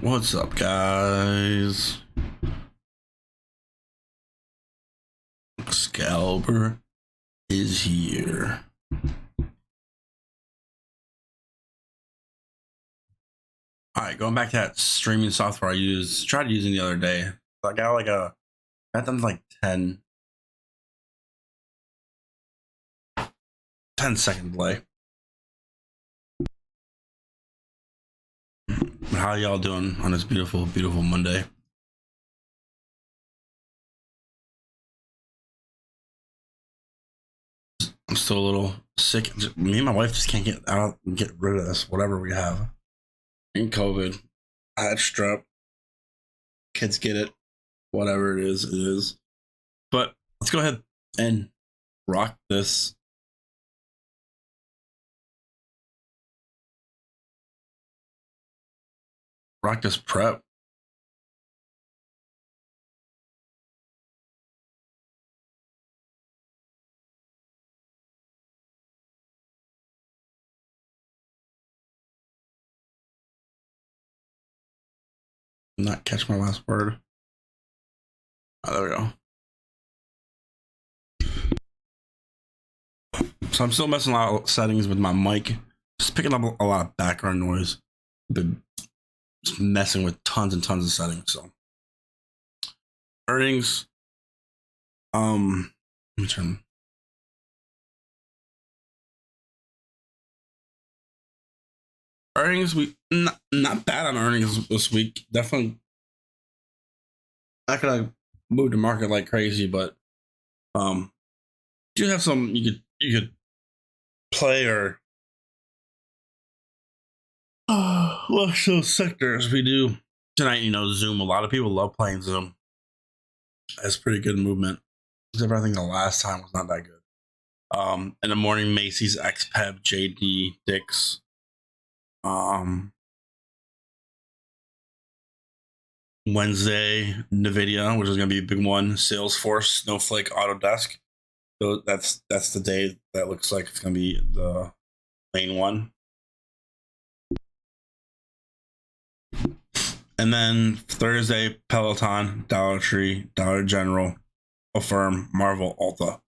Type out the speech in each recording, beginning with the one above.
What's up, guys? Excalibur is here. Alright, going back to that streaming software I tried using the other day. I got got them like 10-second delay. How y'all doing on this beautiful, beautiful Monday? I'm still a little sick. Me and my wife just can't get rid of this, whatever we have. In COVID, I had strep. Kids get it. Whatever it is, it is. But let's go ahead and rock this. Rock this prep. Not catch my last word. Oh, there we go. So I'm still messing a lot of settings with my mic. Just picking up a lot of background noise. Been just messing with tons and tons of settings. So earnings. Let me turn. Earnings, we not bad on earnings this week. Definitely not gonna move the market like crazy, but do have some you could play or watch those sectors. We do tonight. Zoom. A lot of people love playing Zoom. It's pretty good movement. Except I think the last time was not that good. In the morning, Macy's, XPEB, JD, Dick's. Wednesday, Nvidia, which is going to be a big one. Salesforce, Snowflake, Autodesk. So that's the day that looks like it's going to be the main one. And then Thursday, Peloton, Dollar Tree, Dollar General, Affirm, Marvel, Ulta.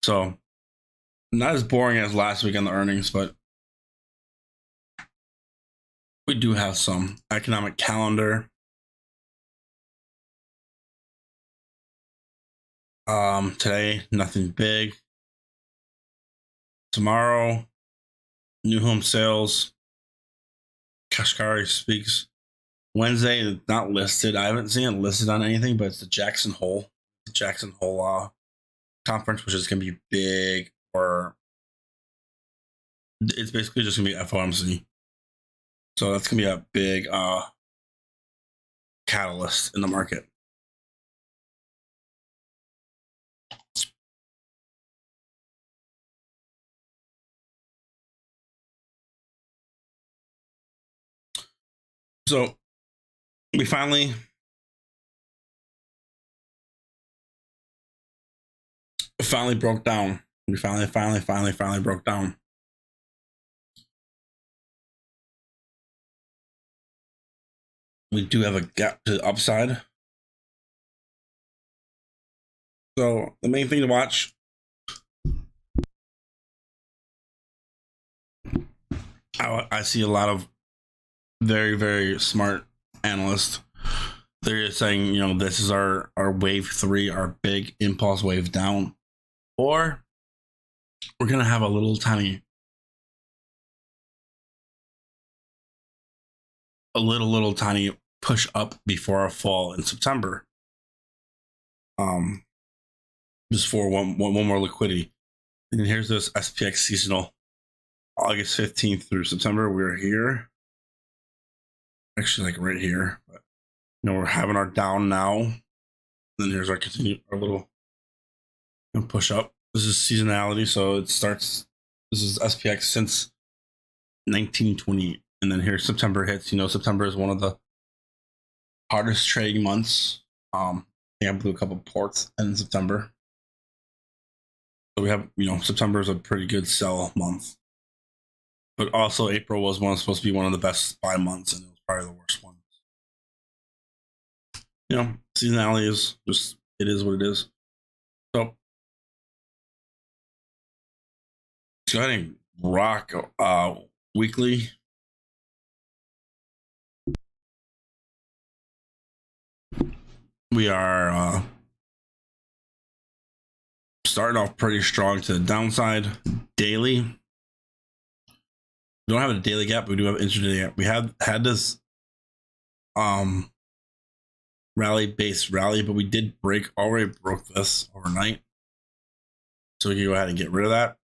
So not as boring as last week on the earnings, but we do have some economic calendar. Today, nothing big. Tomorrow, new home sales. Kashkari speaks. Wednesday, it's not listed. I haven't seen it listed on anything, but it's the Jackson Hole conference, which is going to be big. Or it's basically just going to be FOMC. So that's going to be a big catalyst in the market. So we finally broke down. We finally broke down. We do have a gap to the upside. So the main thing to watch, I see a lot of very, very smart analysts. They're just saying, this is our wave 3, our big impulse wave down, or we're gonna have a little tiny push up before a fall in September. Just for one more liquidity. And here's this SPX seasonal, August 15th through September. We're here, actually, like right here. But we're having our down now. And then here's our little push up. This is seasonality, so it starts. This is SPX since 1920, and then here September hits. September is one of the hardest trading months. I blew a couple ports in September. So we have, September is a pretty good sell month. But also April was supposed to be one of the best buy months, and it was probably the worst one. seasonality is just, it is what it is. So let's go ahead and rock weekly. We are starting off pretty strong to the downside. Daily, we don't have a daily gap, but we do have an intraday gap. We have had this rally based rally, but we did already broke this overnight, so we can go ahead and get rid of that.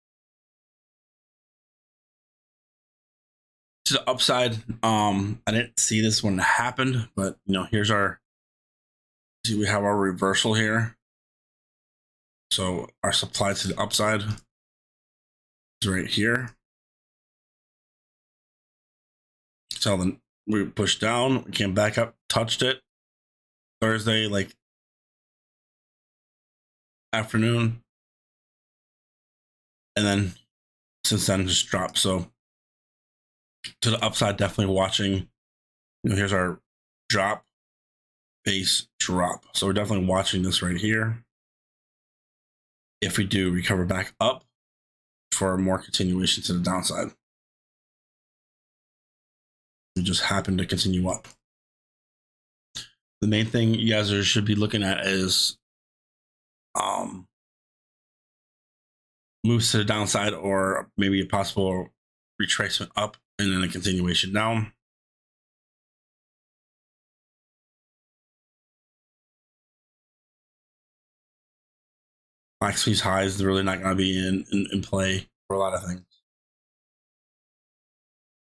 To the upside, I didn't see this one happen, but here's our, see, we have our reversal here. So our supply to the upside is right here. So then we pushed down, we came back up, touched it Thursday, like afternoon, and then since then just dropped. So to the upside, definitely watching. Here's our drop, base, drop. So we're definitely watching this right here. If we do recover back up for more continuation to the downside, we just happen to continue up. The main thing you guys should be looking at is moves to the downside, or maybe a possible retracement up and then a continuation down. Black squeeze highs, they're really not going to be in play for a lot of things.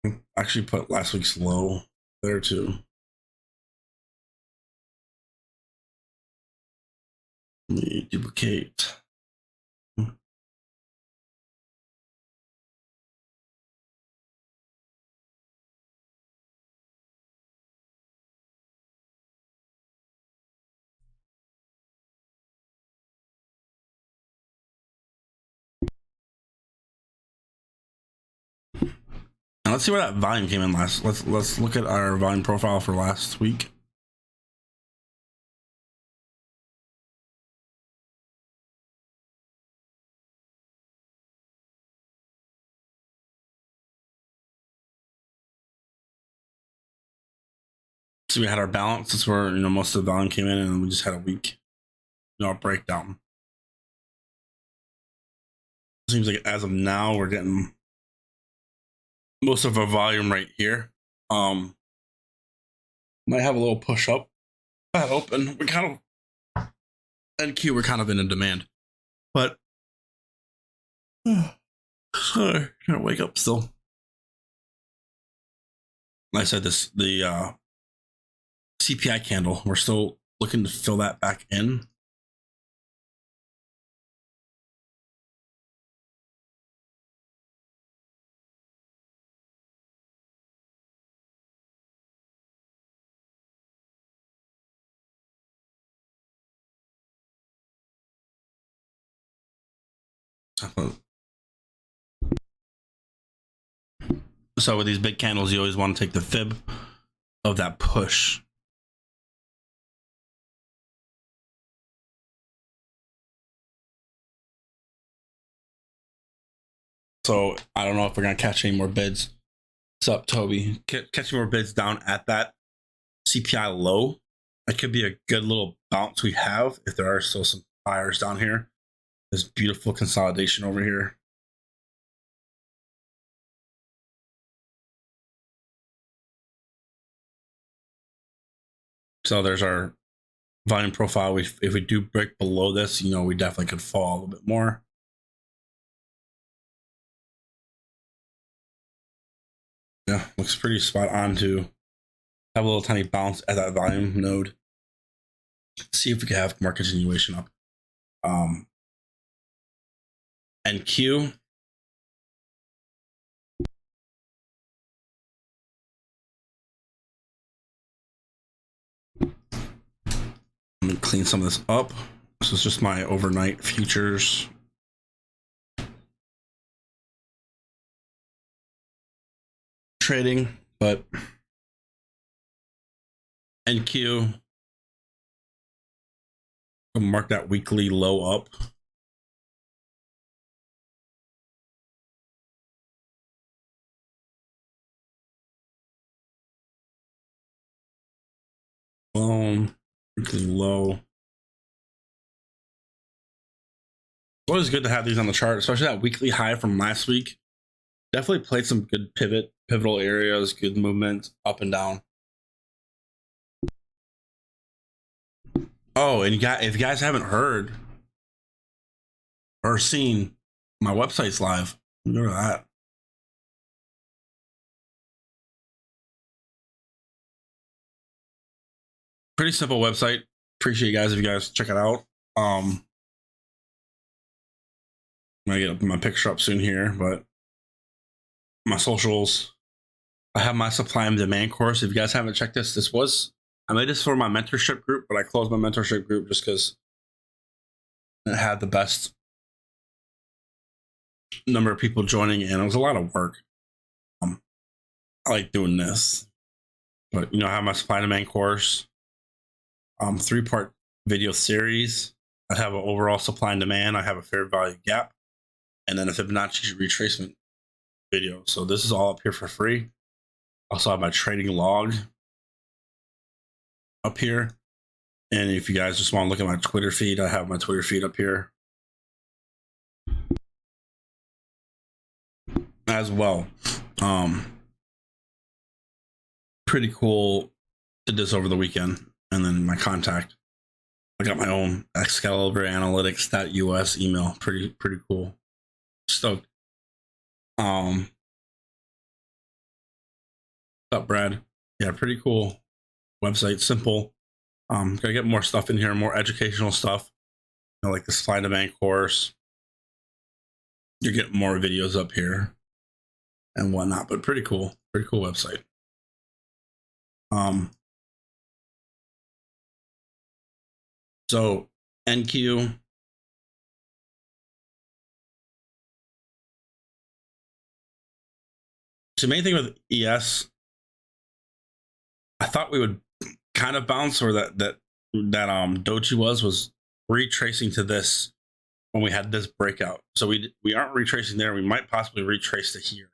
I actually put last week's low there too. Let me duplicate. Now let's see where that volume came in last. Let's look at our volume profile for last week. So we had our balance. That's where most of the volume came in, and we just had a weak breakdown. Seems like as of now we're getting most of our volume right here. Might have a little push up. That open. We kind of NQ. We're kind of in a demand, but sorry, can't wake up still. Like I said, the CPI candle. We're still looking to fill that back in. So with these big candles, you always want to take the fib of that push. So I don't know if we're gonna catch any more bids. What's up, Toby? Catching more bids down at that CPI low. That could be a good little bounce we have if there are still some buyers down here. This beautiful consolidation over here. So there's our volume profile. If we do break below this, we definitely could fall a little bit more. Yeah, looks pretty spot on to have a little tiny bounce at that volume node. See if we can have more continuation up. NQ. Let me clean some of this up. This is just my overnight futures. Trading, but NQ mark that weekly low up. Weekly low. It's always good to have these on the chart, especially that weekly high from last week. Definitely played some good pivotal areas, good movement up and down. Oh, and if you guys haven't heard or seen, my website's live. Remember that. Pretty simple website. Appreciate you guys if you guys check it out. I'm gonna get my picture up soon here, but my socials. I have my supply and demand course. If you guys haven't checked this was I made this for my mentorship group, but I closed my mentorship group just because it had the best number of people joining, and it was a lot of work. I like doing this, but I have my supply and demand course, 3-part video series. I have an overall supply and demand. I have a fair value gap, and then a Fibonacci retracement video. So this is all up here for free. Also have my trading log up here. And if you guys just want to look at my Twitter feed, I have my Twitter feed up here as well. Pretty cool. Did this over the weekend. And then my contact. I got my own Excalibur Analytics.us email. Pretty cool. Stoked. What's up, Brad? Yeah, pretty cool website. Simple. Gotta get more stuff in here, more educational stuff. Like the supply and demand course. You're getting more videos up here and whatnot, but pretty cool website. So NQ. So the main thing with ES, I thought we would kind of bounce, or that doji was retracing to this when we had this breakout. So we aren't retracing there. We might possibly retrace to here.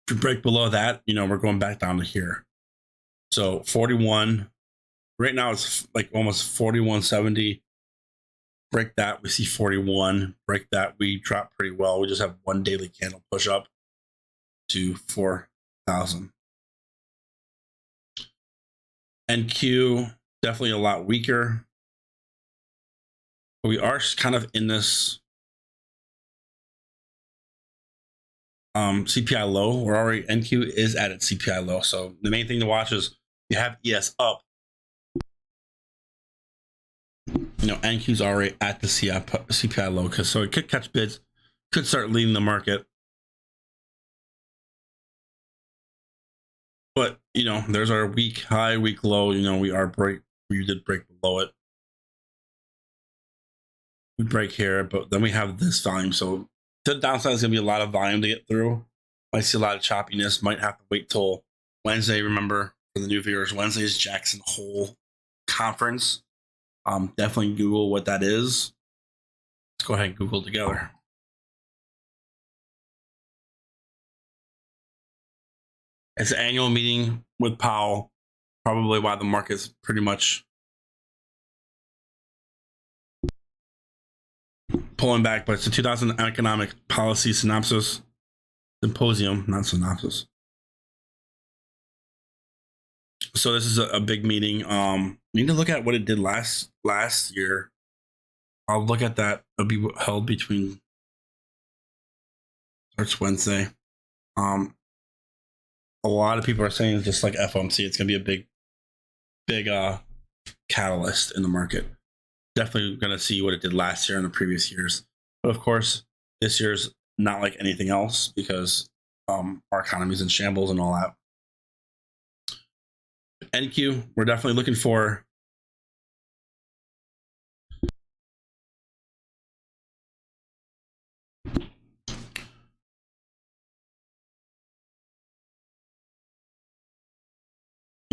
If we break below that, we're going back down to here. So 41 right now it's like almost 41.70. Break that, we see 41. Break that, we drop pretty well. We just have one daily candle push up to 4,000. NQ definitely a lot weaker. But we are kind of in this CPI low. We're already, NQ is at its CPI low. So the main thing to watch is you have ES up. NQ's already at the CPI low, so it could catch bids, could start leading the market. But there's our week high, week low. We did break below it. We break here, but then we have this volume. So to the downside is gonna be a lot of volume to get through. Might see a lot of choppiness. Might have to wait till Wednesday. Remember, for the new viewers, Wednesday is Jackson Hole conference. Definitely Google what that is. Let's go ahead and Google together. It's an annual meeting with Powell. Probably why the market's pretty much pulling back, but it's the 2000 Economic Policy Synopsis Symposium, not synopsis. So this is a big meeting. You need to look at what it did last year. I'll look at that. It'll be held between starts Wednesday. A lot of people are saying it's just like FOMC. It's gonna be a big catalyst in the market. Definitely gonna see what it did last year and the previous years. But of course, this year's not like anything else because our economy's in shambles and all that. NQ, we're definitely looking for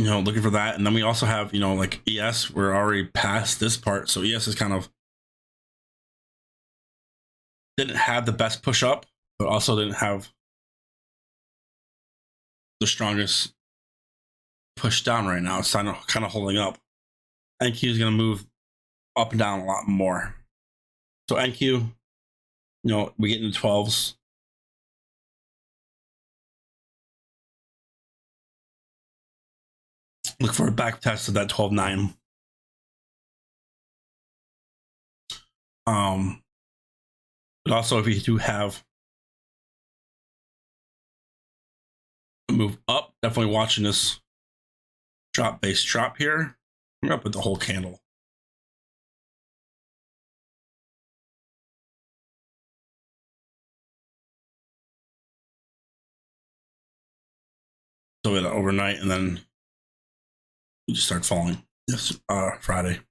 looking for that. And then we also have, like ES, we're already past this part. So ES is kind of didn't have the best push up, but also didn't have the strongest push down right now. It's kind of holding up. NQ is going to move up and down a lot more. So NQ, we get into 12s. Look for a back test of that 12.9. But also, if you do have a move up, definitely watching this drop base drop here. I'm up with the whole candle. So we had overnight, and then we just start falling. Yes, Friday.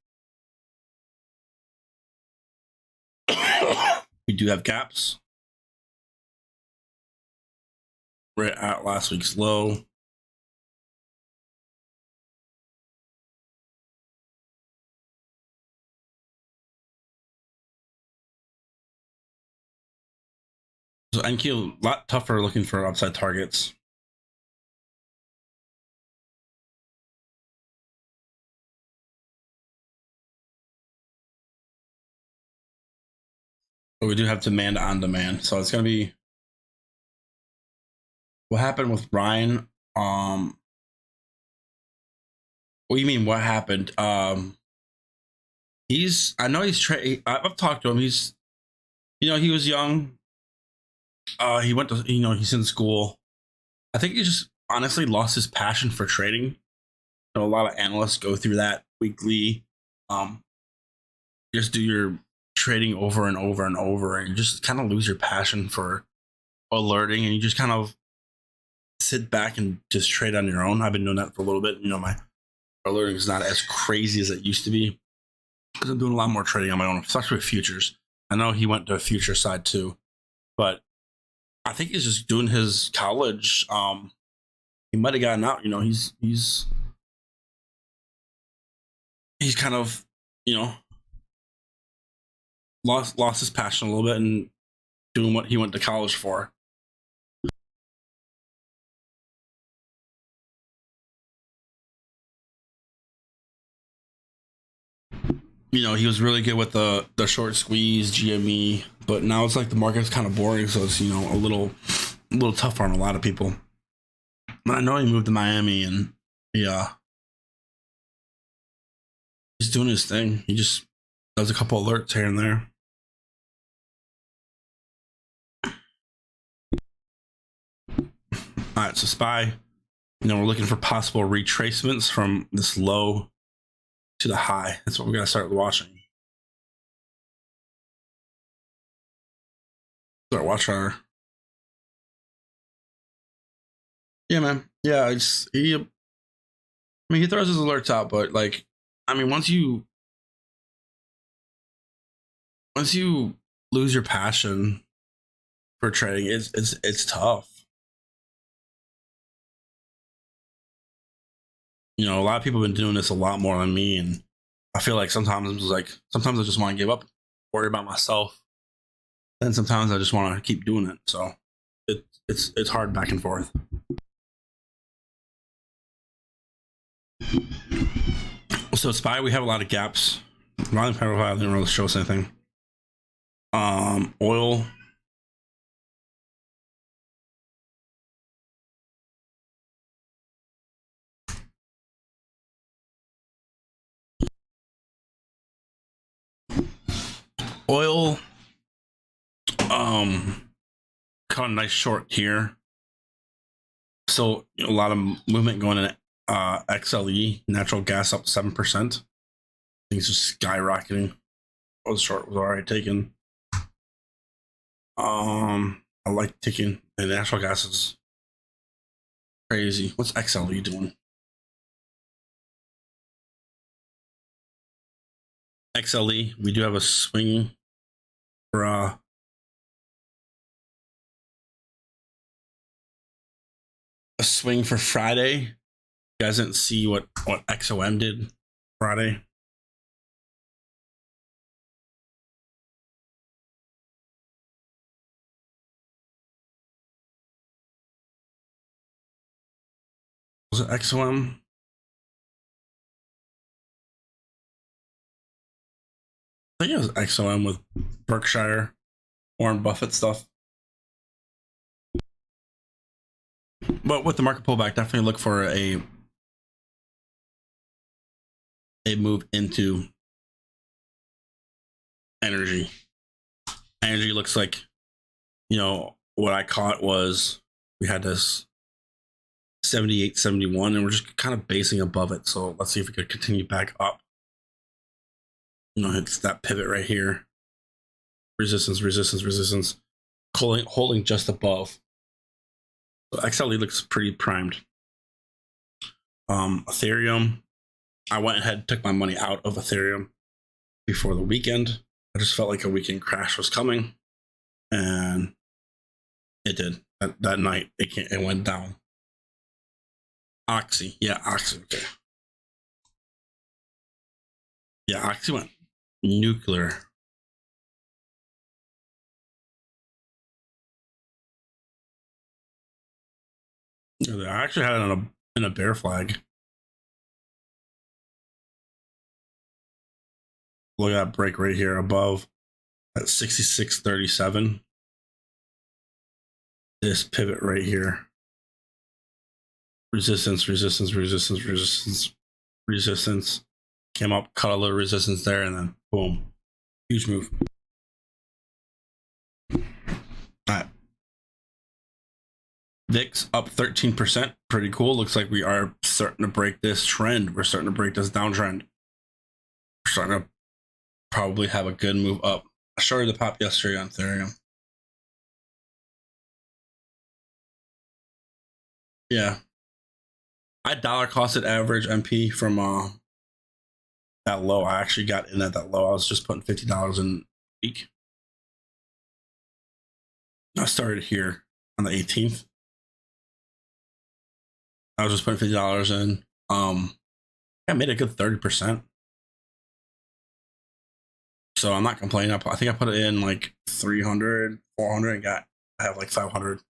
We do have gaps. We're at last week's low. So NQ, a lot tougher looking for upside targets. But we do have demand on demand. So it's going to be what happened with Ryan. What do you mean? What happened? I know he's I've talked to him. He's, he was young. He went to, he's in school. I think he just honestly lost his passion for trading. A lot of analysts go through that weekly. Just do your trading over and over and over, and you just kind of lose your passion for alerting, and you just kind of sit back and just trade on your own. I've been doing that for a little bit. My alerting is not as crazy as it used to be because I'm doing a lot more trading on my own, especially with futures. I know he went to a future side too, but I think he's just doing his college. He might have gotten out. He's kind of lost his passion a little bit and doing what he went to college for. He was really good with the short squeeze GME, but now it's like the market's kind of boring, so it's a little tougher on a lot of people. I know he moved to Miami, and he's doing his thing. He just does a couple alerts here and there. All right, so SPY, we're looking for possible retracements from this low to the high. That's what we're gonna start watching. Start watching our. Yeah, man. Yeah, he throws his alerts out, but once you lose your passion for trading, it's tough. A lot of people have been doing this a lot more than me, and I feel like sometimes I just want to give up, worry about myself, and sometimes I just want to keep doing it. So it's hard back and forth. So SPY, we have a lot of gaps. Volume profile didn't really show us anything. Oil. Oil. Caught a nice short here. So a lot of movement going in XLE, natural gas up 7%. Things just skyrocketing. Oh, the short was already taken. I like taking the natural gas is crazy. What's XLE doing? XLE, we do have a swing for a swing for Friday. You guys didn't see what XOM did Friday? Was it XOM? I think it was XOM with Berkshire, Warren Buffett stuff. But with the market pullback, definitely look for a move into energy. Energy looks like, what I caught was we had this 78, 71, and we're just kind of basing above it. So let's see if we could continue back up. It's that pivot right here. Resistance, resistance, resistance. Holding just above. So XLE looks pretty primed. Ethereum, I went ahead, took my money out of Ethereum before the weekend. I just felt like a weekend crash was coming, and it did. That night, it went down. Oxy, okay. Yeah, Oxy went nuclear. I actually had it in a bear flag. Look at that break right here above at 66.37. This pivot right here. Resistance, resistance, resistance, resistance, resistance. Came up, cut a little resistance there, and then boom. Huge move. All right. VIX up 13%. Pretty cool. Looks like we are starting to break this trend. We're starting to break this downtrend. We're starting to probably have a good move up. I showed you the pop yesterday on Ethereum. Yeah. I dollar costed average MP from that low. I actually got in at that low. I was just putting $50 in a week. I started here on the 18th. I was just putting $50 in. I made a good 30%. So I'm not complaining. I think I put it in like 300, 400 and I have like 500.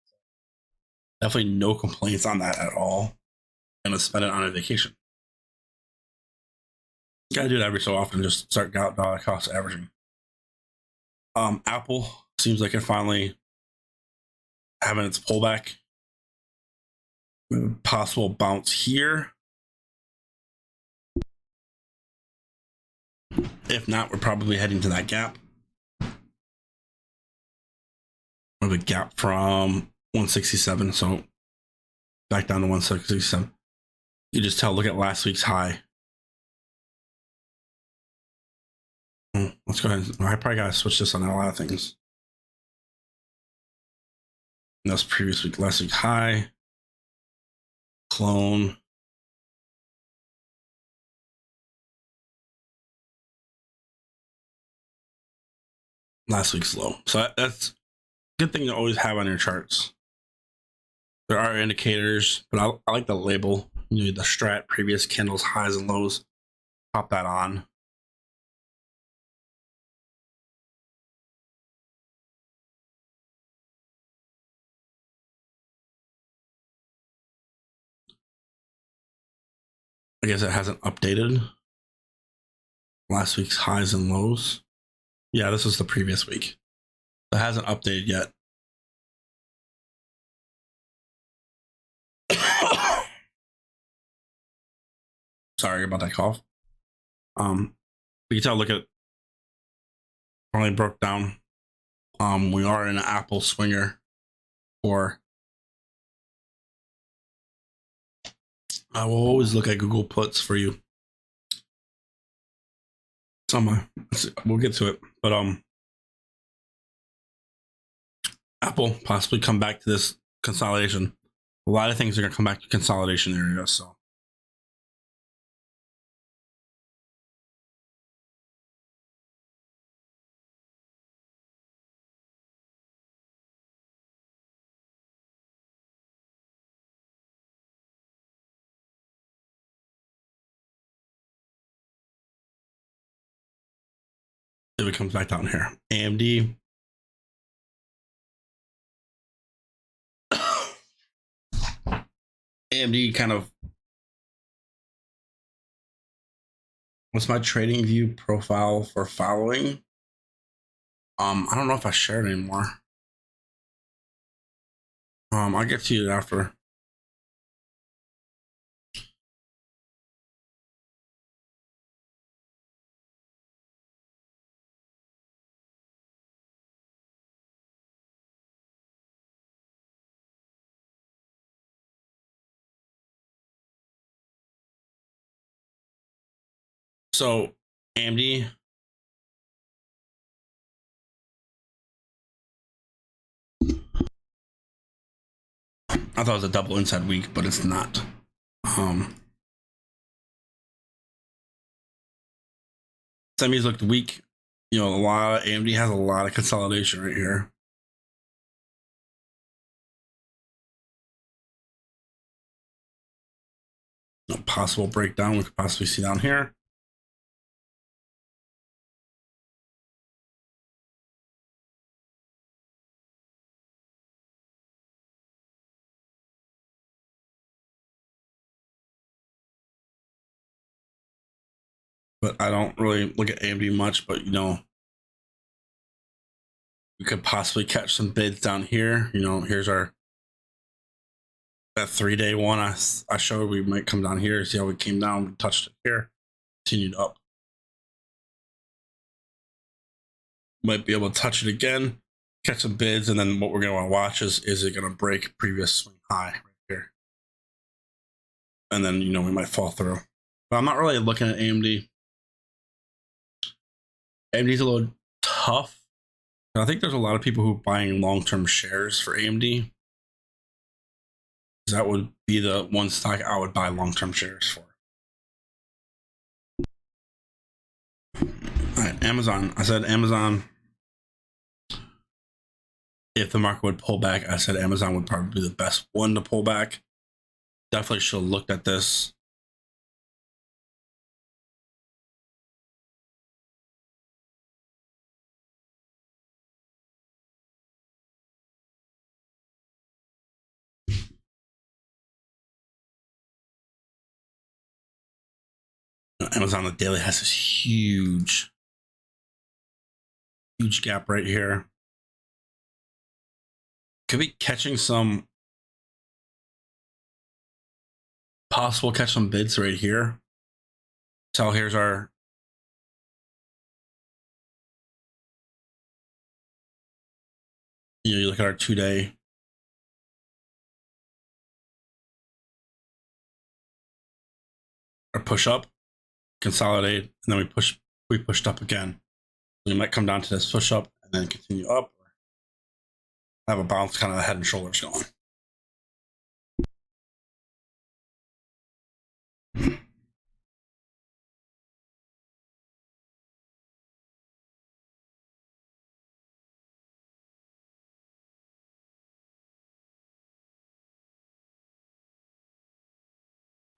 Definitely no complaints on that at all. Gonna spend it on a vacation. Gotta do it every so often. Just start dollar cost averaging. Apple seems like it finally having its pullback. Possible bounce here. If not, we're probably heading to that gap. Or the gap from 167. So back down to 167. You just tell, look at last week's high. Let's go ahead. I probably got to switch this on a lot of things. And that's previous week, last week high. Clone. Last week's low. So that's a good thing to always have on your charts. There are indicators, but I like the label. The strat, previous candles, highs and lows. Pop that on. I guess it hasn't updated. Last week's highs and lows. Yeah, this was the previous week. It hasn't updated yet. Sorry about that cough. You can tell, look at finally broke down. We are in an Apple swinger for I will always look at Google puts for you. We'll get to it. But Apple possibly come back to this consolidation. A lot of things are gonna come back to consolidation area, so comes back down here. AMD. AMD kind of. What's my trading view profile for following? I don't know if I shared anymore. I'll get to you after. So AMD. I thought it was a double inside week, but it's not. Semis looked weak. You know, AMD has a lot of consolidation right here. A possible breakdown we could possibly see down here. But I don't really look at AMD much, but you know, we could possibly catch some bids down here. You know, here's our that 3-day one I showed. We might come down here, see how we came down, we touched it here, continued up. Might be able to touch it again, catch some bids, and then what we're going to want to watch is it going to break previous swing high right here, and then you know we might fall through. But I'm not really looking at AMD. AMD's a little tough. I think there's a lot of people who are buying long-term shares for AMD. That would be the one stock I would buy long-term shares for. All right, Amazon. I said Amazon. If the market would pull back, I said Amazon would probably be the best one to pull back. Definitely should have looked at this. Amazon the daily has this huge gap right here. Could be catching some possible catch some bids right here. So here's our you look at our 2-day. Our push up, consolidate, and then we pushed up again. We might come down to this push up and then continue up, or have a bounce kind of head and shoulders going.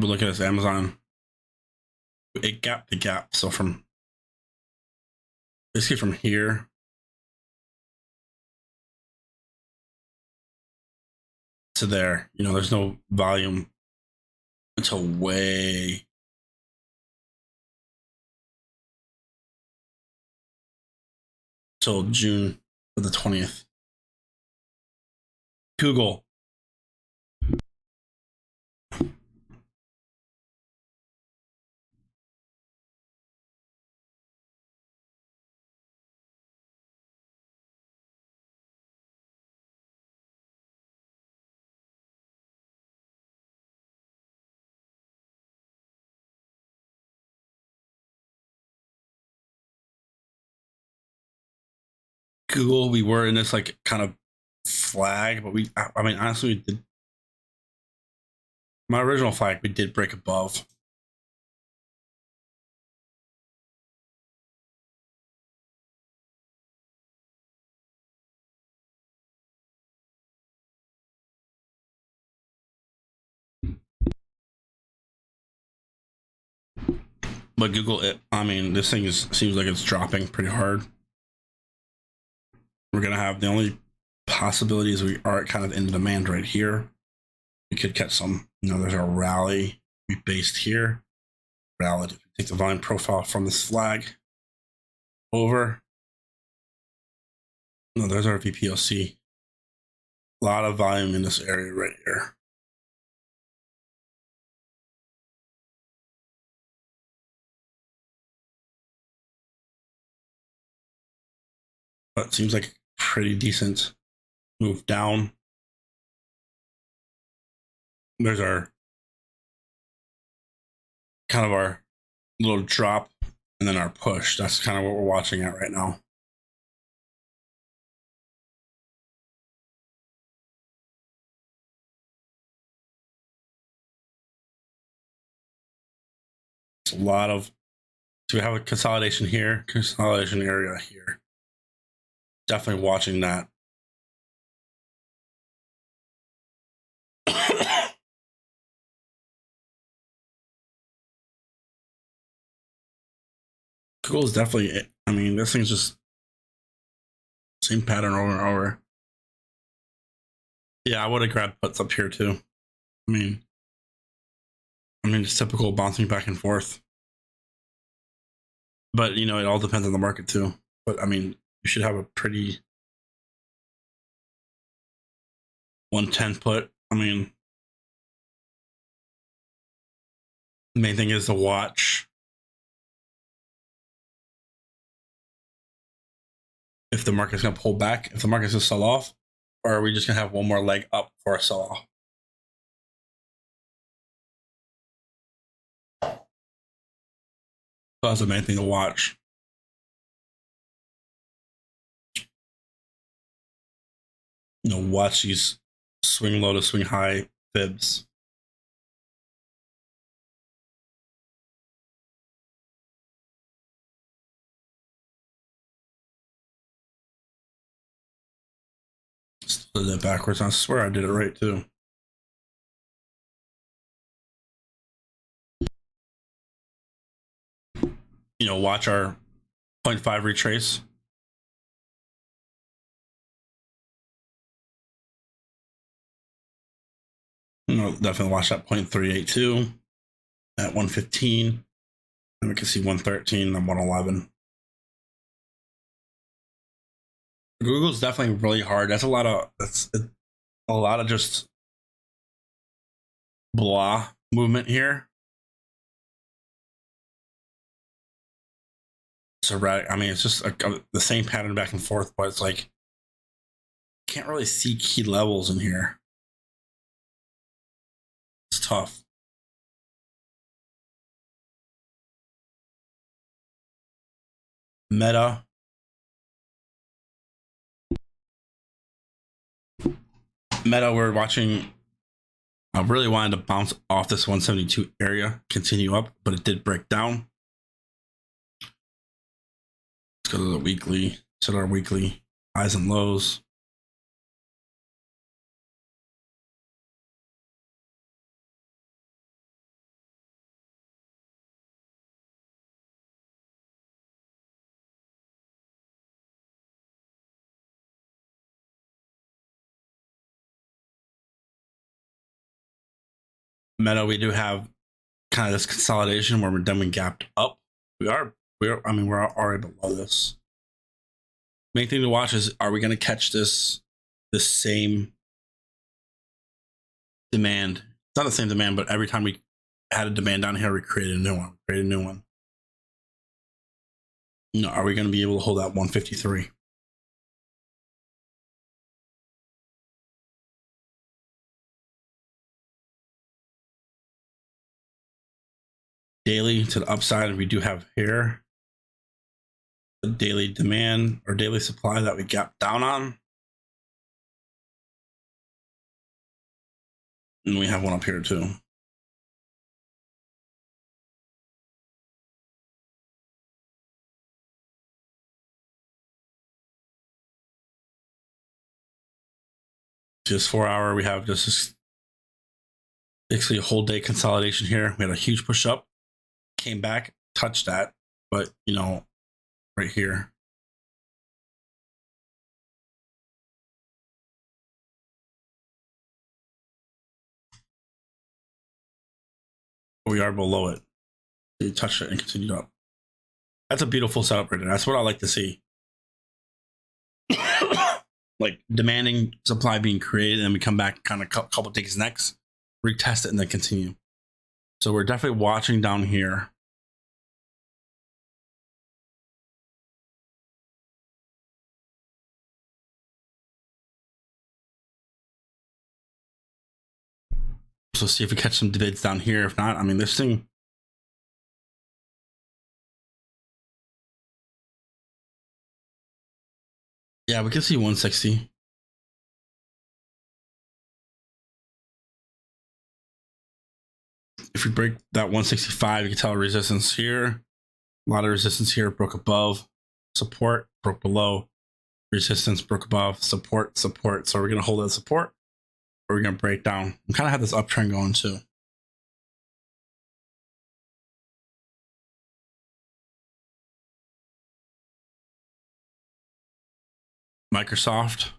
We look at this Amazon. It gapped the gap. So from basically from here to there, you know, there's no volume until way till June of the 20th. Google. Google, we were in this like kind of flag, but I mean, honestly, we did my original flag, we did break above. But Google, I mean, this thing seems like it's dropping pretty hard. We're going to have the only possibility is we are kind of in demand right here. We could catch some, there's our rally. We based here. Rally. Take the volume profile from this flag over. No, there's our VPOC. A lot of volume in this area right here. But it seems like pretty decent move down. There's our kind of our little drop and then our push. That's kind of what we're watching at right now. It's a lot of, so we have a consolidation here, consolidation area here. Definitely watching that. Google is definitely it. I mean, this thing's just same pattern over and over. Yeah, I would have grabbed puts up here too. I mean, it's typical bouncing back and forth. But it all depends on the market too. But I mean, you should have a pretty 110 put. I mean, the main thing is to watch if the market's going to pull back, if the market's going to sell off, or are we just going to have one more leg up for a sell off? So that's the main thing to watch. Watch these swing low to swing high fibs. Still did it backwards. I swear I did it right too. Watch our 0.5 retrace. Definitely watch that 0.382 at 115. And we can see 113 and 111. Google's definitely really hard. That's a lot of just blah movement here. So right, I mean, it's just the same pattern back and forth, but it's like can't really see key levels in here. It's tough. Meta. We're watching. I really wanted to bounce off this 172 area, continue up, but it did break down. Let's go to the weekly, set our weekly highs and lows. Meta, we do have kind of this consolidation where we gapped up. We're already below this. Main thing to watch is, are we going to catch this same demand? It's not the same demand, but every time we had a demand down here, we created a new one. Are we going to be able to hold that 153? Daily to the upside, we do have here the daily demand or daily supply that we gapped down on. And we have one up here too. Just 4 hour, we have just basically a whole day consolidation here. We had a huge push up, came back, touched that, but right here, We are below it. You touch it and continue up. That's a beautiful setup right there. That's what I like to see. Like demanding supply being created, and we come back kind of couple days next, retest it, and then continue. So we're definitely watching down here. So see if we catch some bids down here. If not, I mean, this thing. Yeah, we can see 160. If we break that 165, you can tell resistance here. A lot of resistance here, broke above. Support, broke below. Resistance, broke above. Support, support. So we're going to hold that support, or we're going to break down. We kind of have this uptrend going too. Microsoft.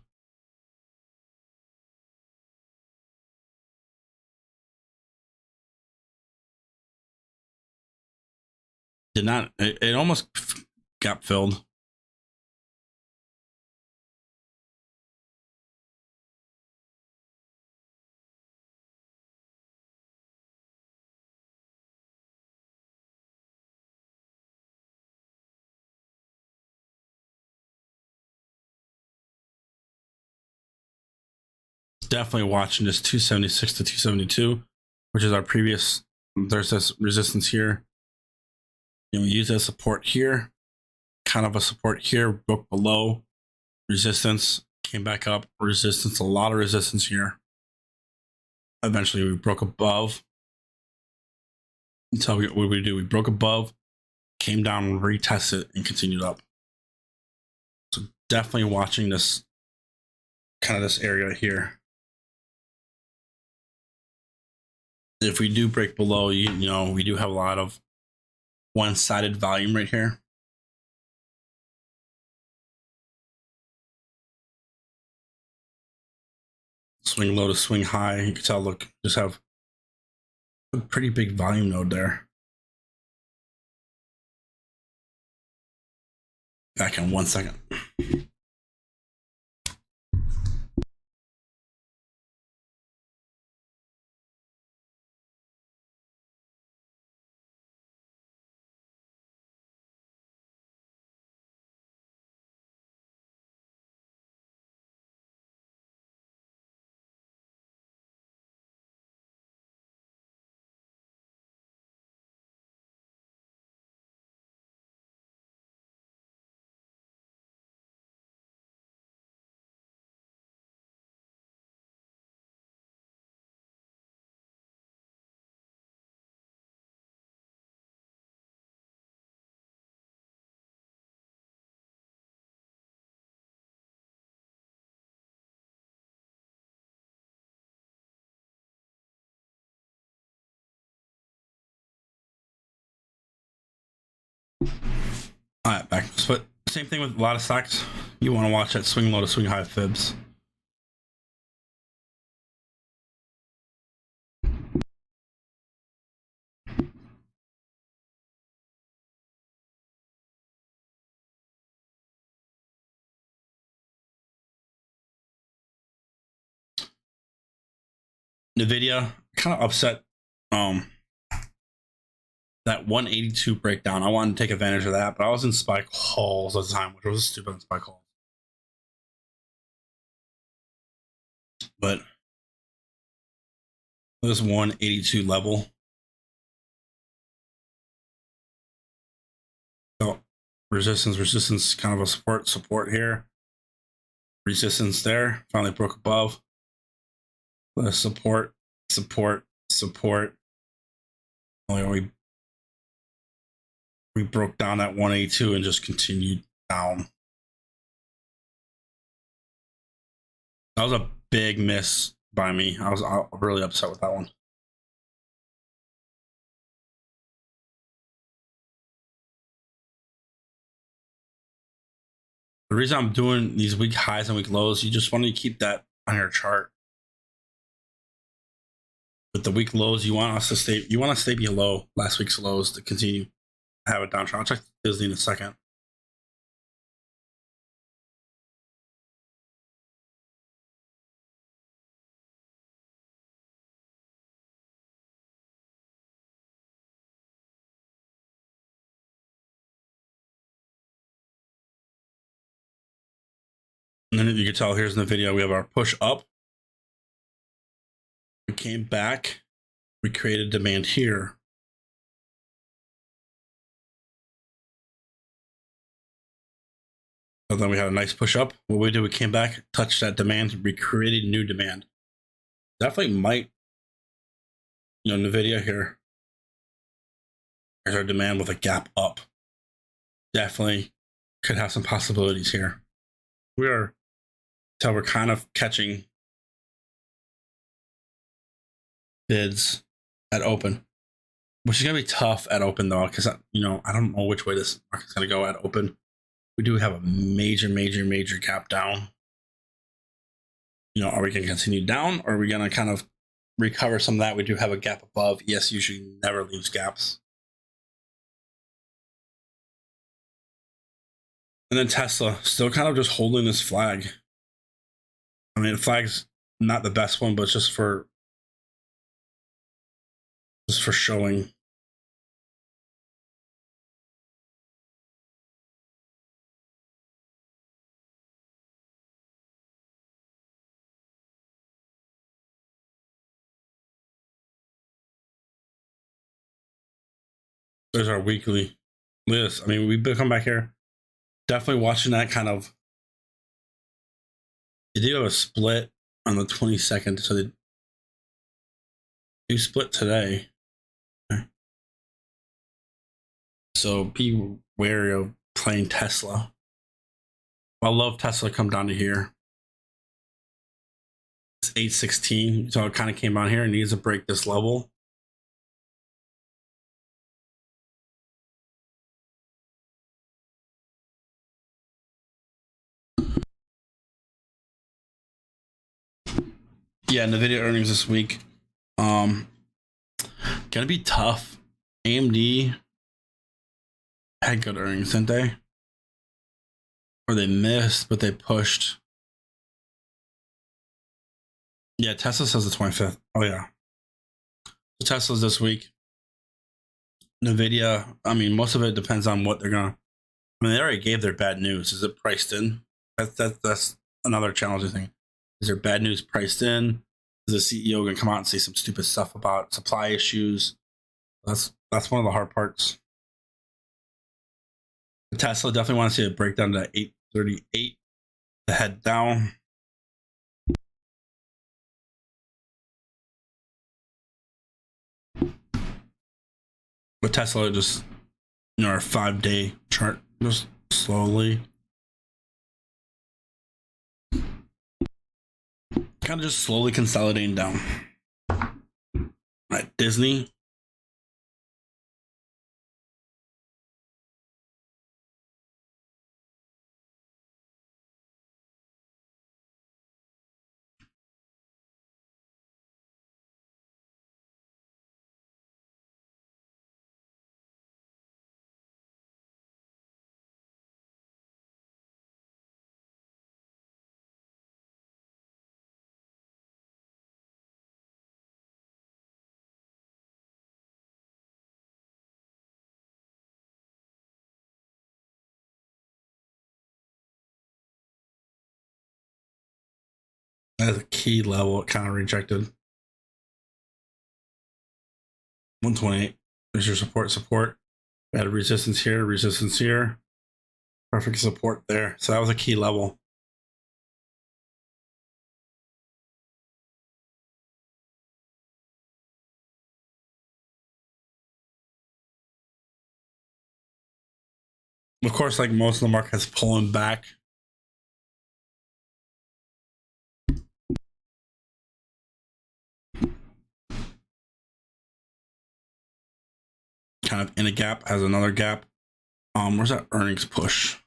Did not, it almost got filled. Definitely watching this 276 to 272, which is our previous. There's this resistance here. And we use that support here, kind of a support here, broke below, resistance, came back up, resistance, a lot of resistance here. Eventually we broke above. Until what we do, we broke above, came down, retested, and continued up. So definitely watching this, kind of this area here. If we do break below, you know, we do have a lot of one-sided volume right here. Swing low to swing high. You can tell, look, just have a pretty big volume node there. Back in 1 second. All right, back. But same thing with a lot of stocks. You want to watch that swing low to swing high fibs. NVIDIA, kind of upset that 182 breakdown. I wanted to take advantage of that, but I was in spike halls at the time, which was stupid in spike halls. But this 182 level. So resistance, kind of a support here. Resistance there, finally broke above. Support. Only we broke down at 182 and just continued down. That was a big miss by me. I was really upset with that one. The reason I'm doing these weak highs and weak lows, you just want to keep that on your chart. With the week lows, you want to stay below last week's lows to continue to have a downtrend. I'll check Disney in a second. And then you can tell here's in the video, we have our push up. We came back, we created demand here. So then we had a nice push up. What we did, we came back, touched that demand, we created new demand. Definitely might, in the video here, here's our demand with a gap up. Definitely could have some possibilities here. We're kind of catching bids at open, which is going to be tough at open though, because I don't know which way this market's going to go at open. We do have a major gap down. Are we going to continue down, or are we going to kind of recover some of that? We do have a gap above. ES usually never leaves gaps. And then Tesla still kind of just holding this flag. I mean, the flag's not the best one, but it's just for showing. There's our weekly list. I mean, we've come back here. Definitely watching that kind of. They do have a split on the 22nd, so they do split today. Okay. So be wary of playing Tesla. I love Tesla come down to here. It's 816, so it kind of came on here and needs to break this level. Yeah, NVIDIA earnings this week. Gonna be tough. AMD had good earnings, didn't they? Or they missed, but they pushed. Yeah, Tesla says the 25th. Oh yeah. So Tesla's this week. NVIDIA, I mean, most of it depends on what they're gonna. I mean, they already gave their bad news. Is it priced in? That's another challenging thing. Is there bad news priced in? Is the CEO going to come out and say some stupid stuff about supply issues? That's one of the hard parts. Tesla definitely want to see a breakdown to 838 to head down. But Tesla just, our 5-day chart, just slowly. Kind of just slowly consolidating down. Right, Disney. That's a key level. It kind of rejected. 128. There's your support. We had a resistance here. Perfect support there. So that was a key level. Of course, like most of the market is pulling back. Kind of in a gap, has another gap. Where's that earnings push?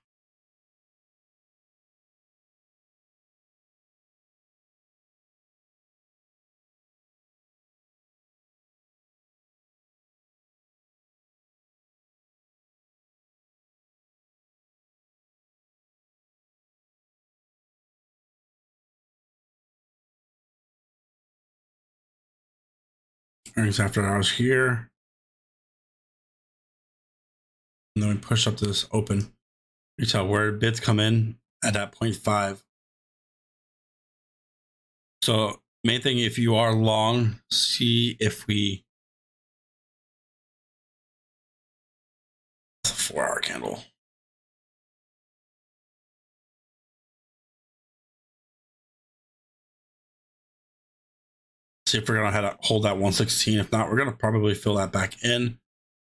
Earnings after hours here. And then we push up to this open. You tell where bids come in at that 0.5. So main thing, if you are long, see if we 4-hour candle. See if we're gonna hold that 116. If not, we're gonna probably fill that back in.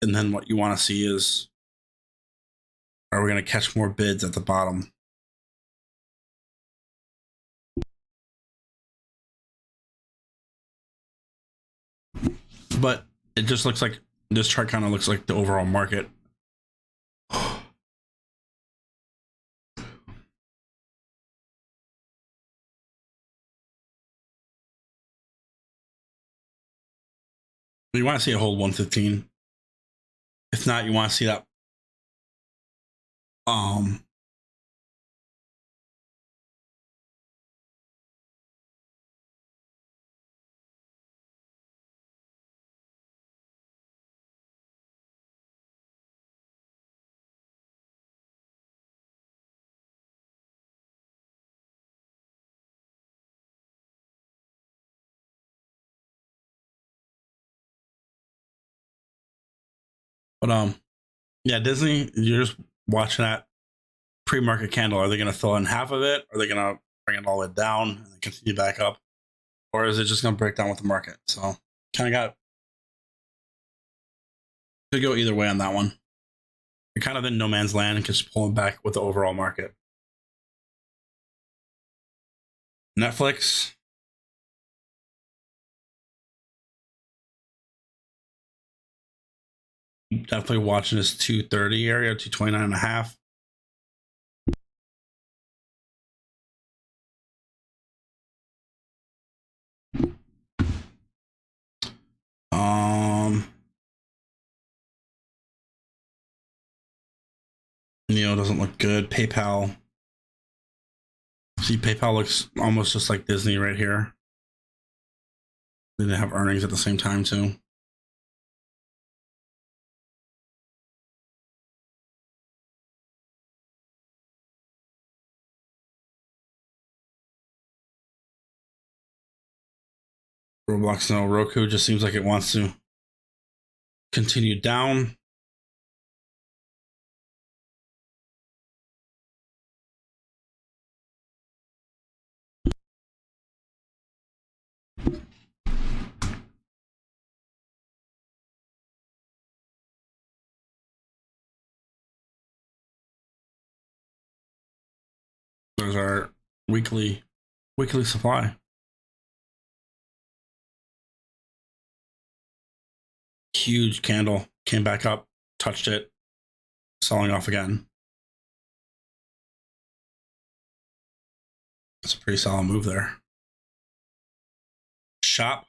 And then what you want to see is, are we gonna catch more bids at the bottom? But it just looks like this chart kind of looks like the overall market. You want to see a hold 115. If not, you want to see that yeah, Disney, you're just watching that pre-market candle. Are they going to fill in half of it? Are they going to bring it all the way down and continue back up? Or is it just going to break down with the market? So kind of could go either way on that one. You're kind of in no man's land and just pulling back with the overall market. Netflix. Definitely watching this 230 area, 229 and a half. Neo doesn't look good. PayPal. See, PayPal looks almost just like Disney right here. They didn't have earnings at the same time too. Roblox, no. Roku just seems like it wants to continue down. There's our weekly supply. Huge candle, came back up, touched it, selling off again. That's a pretty solid move there. Shop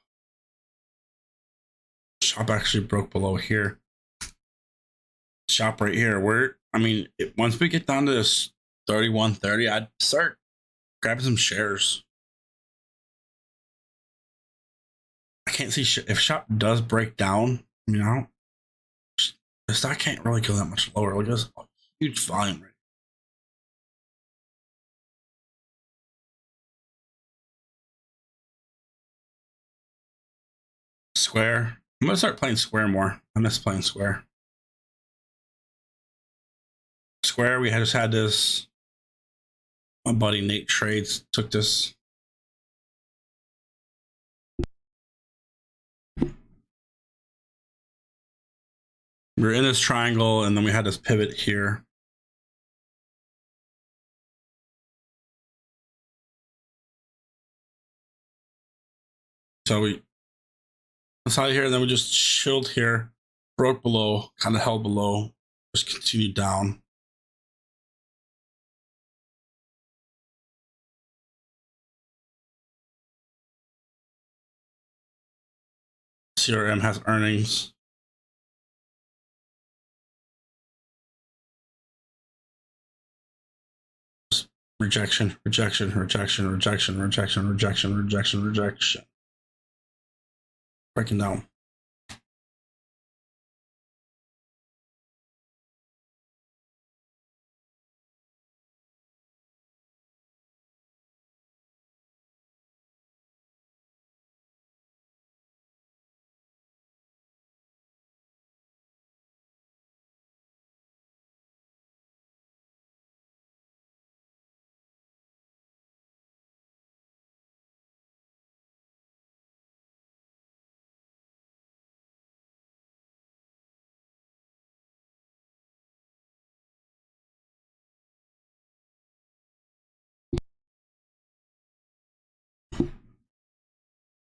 actually broke below here. Shop right here. Where, I mean, once we get down to this 31.30, I'd start grabbing some shares. I can't see if shop does break down. I mean, I don't. The stock can't really go that much lower. Look at this huge volume rate. Square. I'm gonna start playing Square more. I miss playing Square. Square, we just had this. My buddy Nate Trades took this. We were in this triangle, and then we had this pivot here. So we saw here, and then we just chilled here, broke below, kind of held below, just continued down. CRM has earnings. Rejection. Breaking down.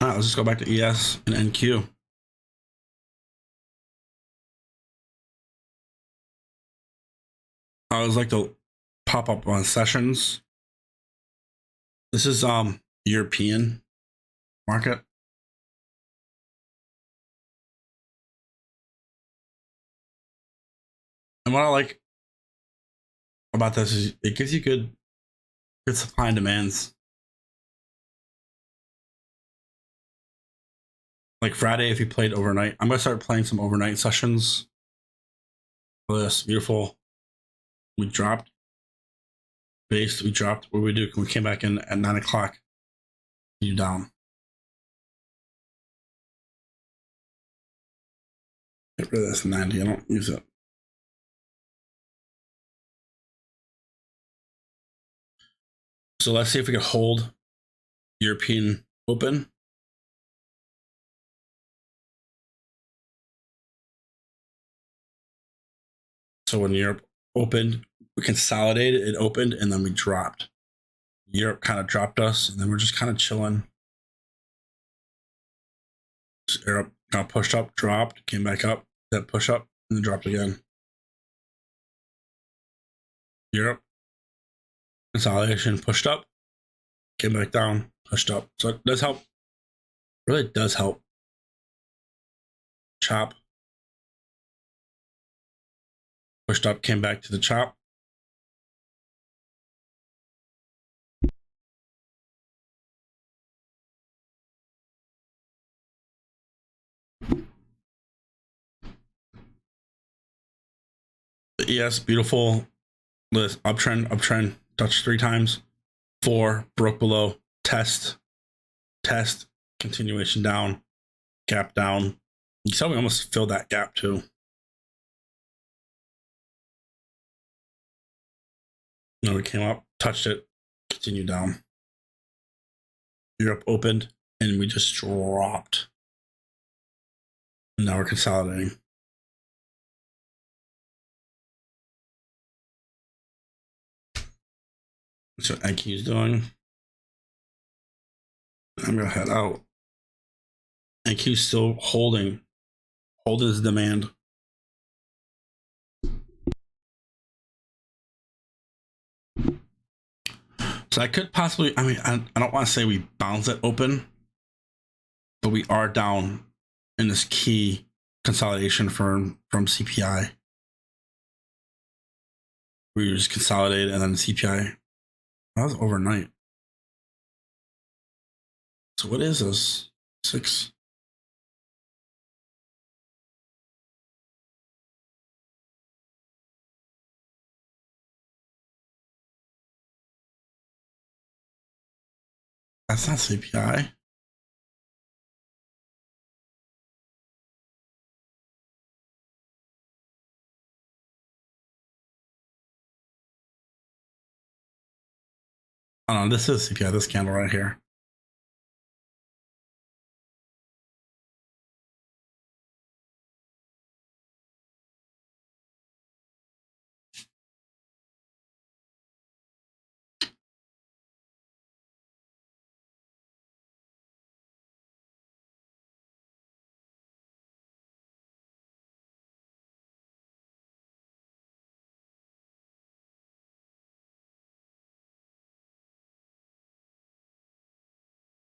All right, let's just go back to ES and NQ. I always like to pop up on sessions. This is European market. And what I like about this is it gives you good supply and demands. Like Friday, if you played overnight, I'm gonna start playing some overnight sessions. Oh, this beautiful. We dropped base. We dropped. What we do? We came back in at 9 o'clock. You down. Get rid of this 90. I don't use it. So let's see if we can hold European open. So when Europe opened, we consolidated, it opened, and then we dropped. Europe kind of dropped us, and then we're just kind of chilling. Europe kind of pushed up, dropped, came back up, that push up, and then dropped again. Europe consolidation, pushed up, came back down, pushed up. So it does help. Really does help. Chop. Pushed up, came back to the chop. Yes, beautiful. This uptrend, touched 3 times. 4, broke below, test, continuation down, gap down. You saw we almost filled that gap too. Now we came up, touched it, continued down. Europe opened, and we just dropped. And now we're consolidating. That's what NQ is doing. I'm gonna head out. NQ still holding his demand. So I could possibly, I mean, I don't want to say we bounce it open, but we are down in this key consolidation from CPI. We just consolidated and then CPI. That was overnight. So what is this? 6. That's not CPI. Oh no, this is CPI, this candle right here.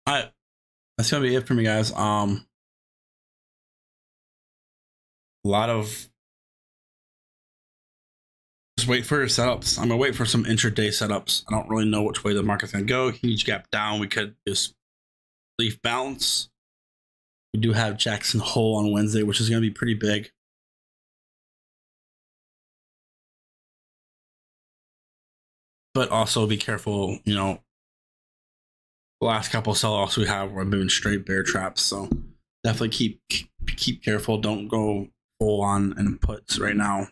All right, that's gonna be it for me, guys. A lot of just wait for your setups. I'm gonna wait for some intraday setups. I don't really know which way the market's gonna go. Huge gap down. We could just leaf bounce. We do have Jackson Hole on Wednesday, which is gonna be pretty big. But also be careful, you know, the last couple of sell-offs we have have been straight bear traps. So definitely keep careful. Don't go full on inputs right now.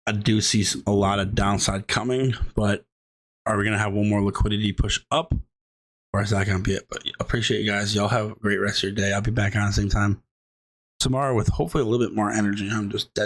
I do see a lot of downside coming, but are we going to have one more liquidity push up, or is that going to be it? But appreciate you guys. Y'all have a great rest of your day. I'll be back on the same time tomorrow with hopefully a little bit more energy. I'm just dead